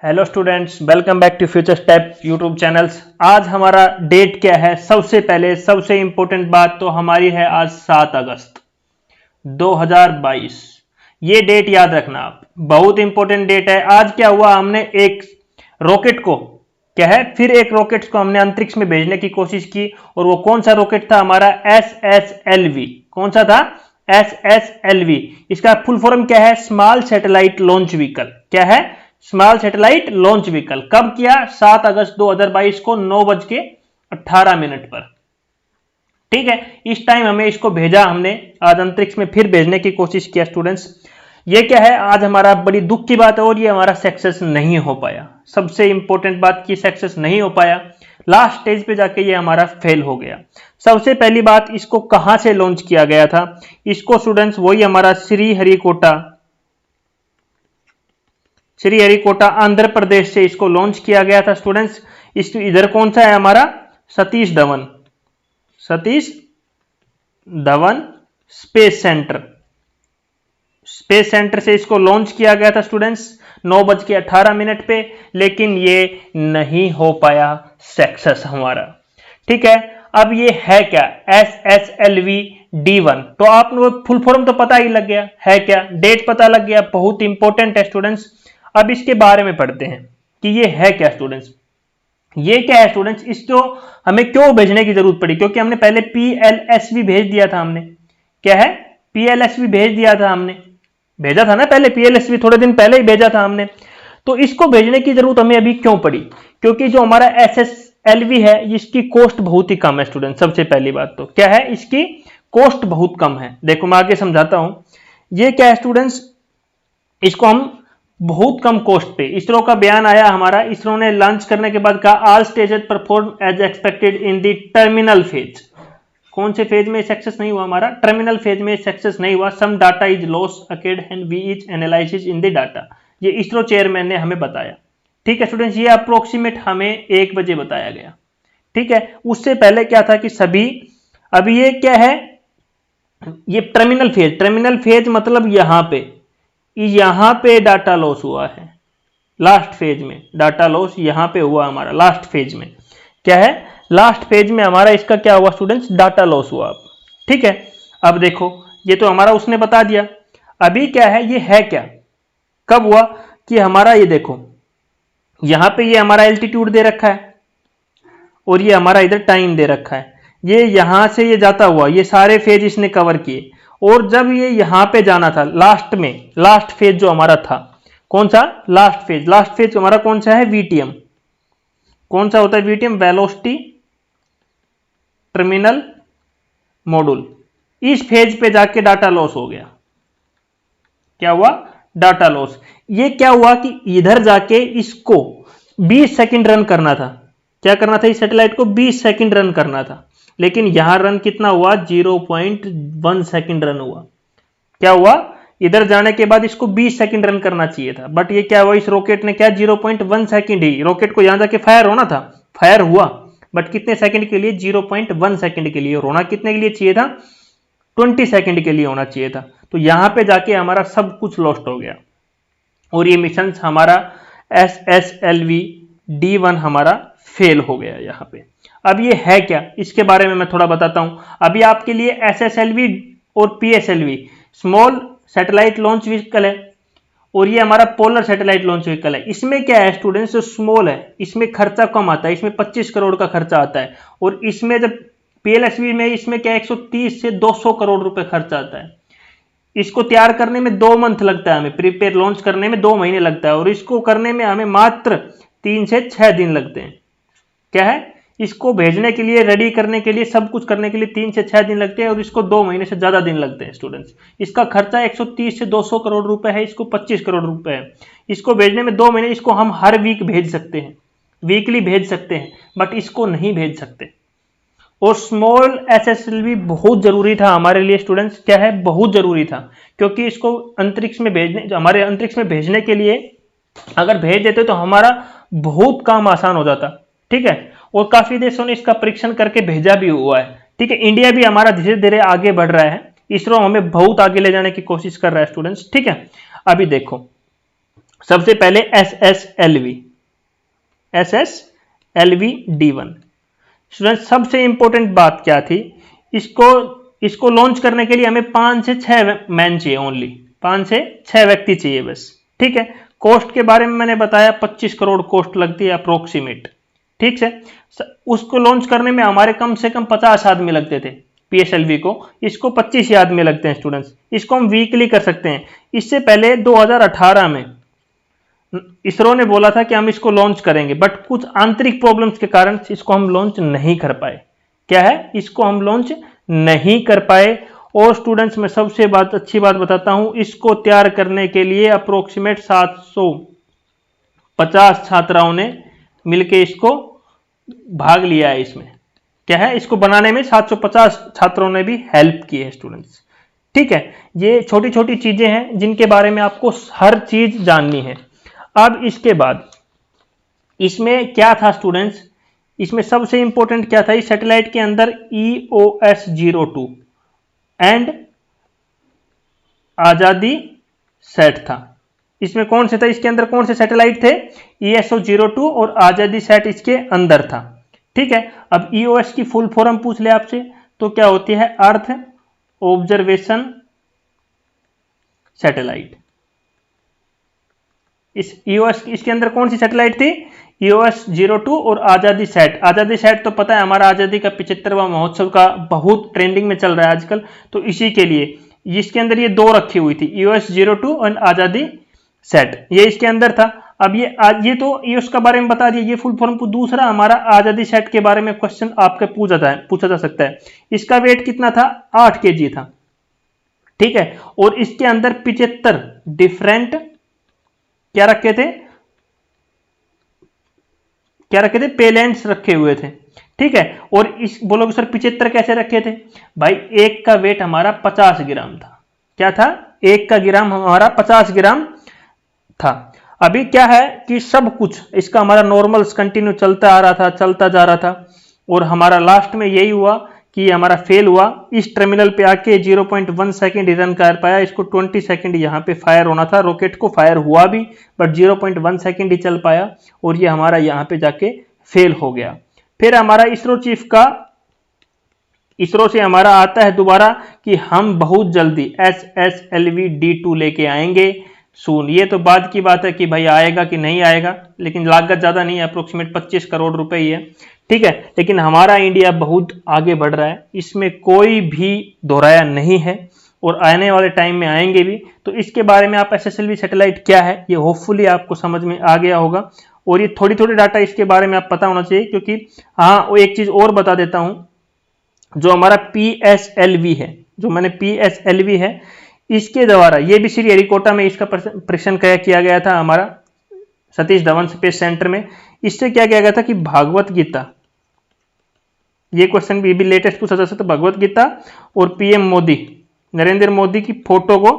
Hello students, welcome back to future step YouTube channels. आज हमारा date क्या है? सबसे पहले सबसे इंपॉर्टेंट बात तो हमारी है आज 7 अगस्त 2022। ये डेट याद रखना आप, बहुत इंपॉर्टेंट डेट है। आज क्या हुआ, हमने एक रॉकेट को क्या है फिर एक रॉकेट को हमने अंतरिक्ष में भेजने की कोशिश की। और वो कौन सा रॉकेट था? हमारा SSLV। कौन सा था? SSLV। इसका फुल फॉर्म क्या है? Small satellite launch vehicle. क्या है? Small satellite launch vehicle. कब किया? 7 अगस्त 2022 को 9:18 पर। ठीक है, इस टाइम हमें इसको भेजा, हमने आज अंतरिक्ष में फिर भेजने की कोशिश किया स्टूडेंट्स। ये क्या है, आज हमारा बड़ी दुख की बात है और ये हमारा सक्सेस नहीं हो पाया। सबसे इंपॉर्टेंट बात की सक्सेस नहीं हो पाया, लास्ट स्टेज पे जाके ये हमारा फेल हो गया। सबसे पहली बात, इसको कहां से लॉन्च किया गया था? इसको स्टूडेंट्स वही हमारा श्रीहरिकोटा आंध्र प्रदेश से इसको लॉन्च किया गया था स्टूडेंट्स। इस इधर कौन सा है हमारा? सतीश धवन स्पेस सेंटर से इसको लॉन्च किया गया था स्टूडेंट्स 9:18 पे। लेकिन ये नहीं हो पाया सक्सेस हमारा। ठीक है, अब ये है क्या? SSLV D1। तो आपको फुल फॉर्म तो पता ही लग गया है, क्या डेट पता लग गया, बहुत इंपॉर्टेंट है स्टूडेंट्स। अब इसके बारे में पढ़ते हैं कि ये है क्या स्टूडेंट्स। ये क्या है स्टूडेंट्स, इसको हमें क्यों भेजने की जरूरत पड़ी? क्योंकि हमने पहले PLSV भेज दिया था। हमने क्या है? PLSV भेज दिया था, हमने भेजा था ना पहले PLSV, थोड़े दिन पहले ही भेजा था हमने। तो इसको भेजने की जरूरत हमें अभी क्यों पड़ी? क्योंकि जो हमारा SSLV है इसकी कॉस्ट बहुत ही कम है स्टूडेंट। सबसे पहली बात तो क्या है, इसकी कॉस्ट बहुत कम है। देखो मैं आगे समझाता हूं। ये क्या है स्टूडेंट्स, इसको हम बहुत कम कॉस्ट पे, इसरो का बयान आया हमारा, इसरो ने लॉन्च करने के बाद कहा all stages perform as expected in the terminal phase. कौन से फेज में सक्सेस नहीं हुआ? हमारा टर्मिनल फेज में सक्सेस नहीं हुआ। Some data is loss acquired and we is analysis in the data. ये इसरो चेयरमैन ने हमें बताया। ठीक है स्टूडेंट्स, ये अप्रोक्सीमेट हमें 1 बजे बताया गया। ठीक है, उससे पहले क्या था कि सभी, अभी ये क्या है, ये टर्मिनल फेज मतलब यहां पे डाटा लॉस हुआ है। लास्ट फेज में डाटा लॉस यहां पे हुआ हमारा। लास्ट फेज में क्या है? लास्ट फेज में हमारा इसका क्या हुआ स्टूडेंट्स? डाटा लॉस हुआ। ठीक है, अब देखो ये तो हमारा उसने बता दिया। अभी क्या है, ये है क्या, कब हुआ कि हमारा, ये देखो यहां पे ये हमारा एल्टीट्यूड दे रखा है और ये हमारा इधर टाइम दे रखा है। ये यहां से ये जाता हुआ, ये सारे फेज इसने कवर किए। और जब ये यहां पे जाना था लास्ट में, लास्ट फेज जो हमारा था, कौन सा? लास्ट फेज हमारा कौन सा है? VTM। कौन सा होता है VTM? Velocity terminal module. इस फेज पे जाके डाटा लॉस हो गया। क्या हुआ? Data loss. ये क्या हुआ कि इधर जाके इसको 20 सेकंड रन करना था। क्या करना था? इस सैटेलाइट को 20 सेकंड रन करना था, लेकिन यहां रन कितना हुआ? 0.1 सेकंड रन हुआ। क्या हुआ? इधर जाने के बाद इसको 20 सेकंड रन करना चाहिए था, बट ये क्या हुआ, इस रॉकेट ने क्या 0.1 सेकंड ही, रॉकेट को यहां जाके फायर होना था, फायर हुआ, बट कितने सेकंड के लिए? 0.1 सेकंड के लिए। और होना कितने के लिए चाहिए था? 20 सेकंड के लिए होना चाहिए था। तो यहां पे जाके हमारा सब कुछ लॉस्ट हो गया और ये मिशन हमारा SSLV D1 हमारा फेल हो गया यहां पे। अब ये है क्या, इसके बारे में मैं थोड़ा बताता हूं। अभी आपके लिए SSLV और PSLV small satellite launch vehicle है और ये हमारा पोलर सैटेलाइट लॉन्च व्हीकल है। इसमें क्या है स्टूडेंट्स, जो स्मॉल है इसमें खर्चा कम आता है, इसमें 25 करोड़ का खर्चा आता है। और इसमें जब PLSV में, इसमें क्या 130 से 200 करोड़ रुपए खर्चा आता है। इसको तैयार करने में 2 मंथ लगता है, हमें प्रीपेयर लॉन्च करने में 2 महीने लगता है, और इसको करने में हमें मात्र 3 से 6 दिन लगते हैं। क्या है, इसको भेजने के लिए, रेडी करने के लिए, सब कुछ करने के लिए 3 से 6 दिन लगते हैं और इसको 2 महीने से ज्यादा दिन लगते हैं स्टूडेंट्स। इसका खर्चा 130 से 200 करोड़ रुपए है, इसको 25 करोड़ रुपए है। इसको भेजने में 2 महीने, इसको हम हर वीक भेज सकते हैं, वीकली भेज सकते हैं, बट इसको नहीं भेज सकते। और स्मॉल SSLV बहुत जरूरी था हमारे लिए स्टूडेंट्स। क्या है, बहुत जरूरी था, क्योंकि इसको अंतरिक्ष में भेजने, हमारे अंतरिक्ष में भेजने के लिए अगर भेज देते तो हमारा बहुत काम आसान हो जाता। ठीक है, और काफी देशों ने इसका परीक्षण करके भेजा भी हुआ है। ठीक है, इंडिया भी हमारा धीरे धीरे आगे बढ़ रहा है। इसरो हमें बहुत आगे ले जाने की कोशिश कर रहा है स्टूडेंट्स। ठीक है, अभी देखो सबसे पहले SSLV D1। स्टूडेंट्स सबसे इंपॉर्टेंट बात क्या थी, इसको लॉन्च करने के लिए हमें 5 से 6 मैन चाहिए, ओनली 5 से 6 व्यक्ति चाहिए बस। ठीक है, कॉस्ट के बारे में मैंने बताया 25 करोड़ कॉस्ट लगती है अप्रोक्सीमेट। ठीक है, उसको लॉन्च करने में हमारे कम से कम 50 आदमी लगते थे PSLV को, इसको 25 आदमी लगते हैं स्टूडेंट्स। इसको हम वीकली कर सकते हैं। इससे पहले 2018 में इसरो ने बोला था कि हम इसको लॉन्च करेंगे, बट कुछ आंतरिक प्रॉब्लम्स के कारण इसको हम लॉन्च नहीं कर पाए। क्या है, इसको हम लॉन्च नहीं कर पाए। और स्टूडेंट्स मैं सबसे अच्छी बात बताता हूं, इसको तैयार करने के लिए अप्रोक्सीमेट 750 छात्राओं ने मिलकर इसको भाग लिया है। इसमें क्या है, इसको बनाने में 750 छात्रों ने भी हेल्प की है स्टूडेंट्स। ठीक है, ये छोटी छोटी चीजें हैं जिनके बारे में आपको हर चीज जाननी है। अब इसके बाद इसमें क्या था स्टूडेंट्स, इसमें सबसे इंपॉर्टेंट क्या था, इस सैटेलाइट के अंदर EOS-02 एंड आजादी सेट था। इसमें कौन से था, इसके अंदर कौन से सैटेलाइट थे, EOS-02 और आजादी सेट इसके अंदर था। ठीक है, अब EOS की फुल फॉर्म पूछ ले आपसे तो क्या होती है, अर्थ ऑब्जर्वेशन सैटेलाइट। इस EOS इसके अंदर कौन सी सैटेलाइट थी, EOS-02 और आजादी सेट। आजादी सेट तो पता है हमारा आजादी का 75वां महोत्सव का बहुत ट्रेंडिंग में चल रहा है आजकल, तो इसी के लिए इसके अंदर ये दो रखी हुई थी, EOS-02 और आजादी सेट, ये इसके अंदर था। अब ये तो EOS का बारे में बता दिया, ये फुल फॉर्म। दूसरा हमारा आजादी सेट के बारे में क्वेश्चन आपके पूछा जा सकता है। इसका वेट कितना था, 8 kg था। ठीक है, और इसके अंदर 75 डिफरेंट क्या रखे थे, पेलेंट्स रखे हुए थे। ठीक है, और इस बोलोगे सर 75 कैसे रखे थे, भाई एक का वेट हमारा 50 ग्राम था। क्या था, एक का ग्राम हमारा 50 ग्राम था। अभी क्या है कि सब कुछ इसका हमारा नॉर्मल्स कंटिन्यू चलता जा रहा था और हमारा लास्ट में यही हुआ कि हमारा फेल हुआ। इस टर्मिनल पे आके 0.1 सेकेंड रिटर्न कर पाया, इसको 20 सेकेंड यहाँ पे फायर होना था, रॉकेट को फायर हुआ भी बट 0.1 सेकेंड ही चल पाया और ये हमारा यहाँ पे जाके फेल हो गया। फिर हमारा इसरो चीफ का इसरो से हमारा आता है दोबारा कि हम बहुत जल्दी SSLV D2 लेके आएंगे सून। ये तो बाद की बात है कि भाई आएगा कि नहीं आएगा, लेकिन लागत ज्यादा नहीं है, अप्रोक्सीमेट 25 करोड़ रुपए ही है। ठीक है, लेकिन हमारा इंडिया बहुत आगे बढ़ रहा है, इसमें कोई भी दोहराया नहीं है और आने वाले टाइम में आएंगे भी। तो इसके बारे में आप SSLV सैटेलाइट क्या है ये होपफुली आपको समझ में आ गया होगा और ये थोड़ी थोड़ी डाटा इसके बारे में आप पता होना चाहिए। क्योंकि हाँ, वो एक चीज और बता देता हूं, जो हमारा PSLV है, जो मैंने PSLV है, इसके द्वारा ये भी श्रीहरिकोटा में इसका परीक्षण किया गया था हमारा सतीश धवन स्पेस सेंटर में। इससे क्या किया गया था कि भागवत गीता, ये क्वेश्चन भी लेटेस्ट पूछा जा सकता है, भगवत गीता और PM मोदी नरेंद्र मोदी की फोटो को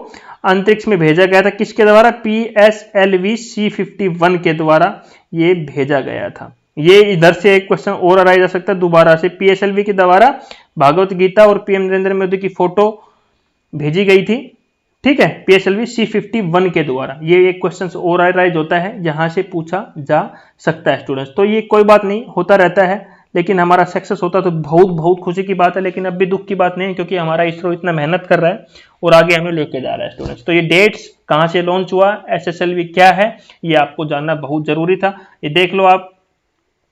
अंतरिक्ष में भेजा गया था। किसके द्वारा, PSLV C51 के द्वारा ये भेजा गया था। ये इधर से एक क्वेश्चन और आ जा सकता है दोबारा से, PSLV के द्वारा भागवत गीता और PM नरेंद्र मोदी की फोटो भेजी गई थी। ठीक है, PSLV C51 के द्वारा ये एक क्वेश्चन और राइज होता है, यहां से पूछा जा सकता है स्टूडेंट्स। तो ये कोई बात नहीं, होता रहता है, लेकिन हमारा सक्सेस होता तो बहुत खुशी की बात है, लेकिन अब भी दुख की बात नहीं है क्योंकि हमारा इसरो इतना मेहनत कर रहा है और आगे हमें लेके जा रहा है स्टूडेंट्स। तो ये डेट्स कहां से लॉन्च हुआ, SSLV क्या है, ये आपको जानना बहुत जरूरी था। ये देख लो आप,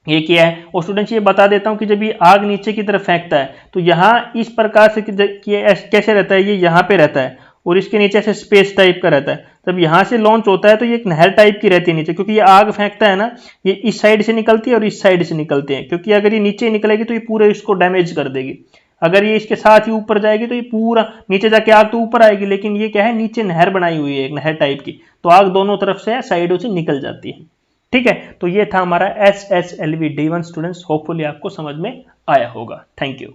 ये क्या है। और स्टूडेंट्स ये बता देता हूं कि जब ये आग नीचे की तरफ फेंकता है तो यहाँ इस प्रकार से कैसे रहता है, ये यहाँ पे रहता है और इसके नीचे ऐसे स्पेस टाइप का रहता है। जब यहाँ से लॉन्च होता है तो ये एक नहर टाइप की रहती है नीचे, क्योंकि ये आग फेंकता है ना, ये इस साइड से निकलती है और इस साइड से निकलते हैं। क्योंकि अगर ये नीचे निकलेगी तो ये पूरे इसको डैमेज कर देगी, अगर ये इसके साथ ही ऊपर जाएगी तो ये पूरा नीचे जाके आग तो ऊपर आएगी, लेकिन ये क्या है, नीचे नहर बनाई हुई है एक नहर टाइप की, तो आग दोनों तरफ से साइडों से निकल जाती है। ठीक है, तो ये था हमारा SSLV D1 स्टूडेंट्स, होपफुली आपको समझ में आया होगा। Thank you.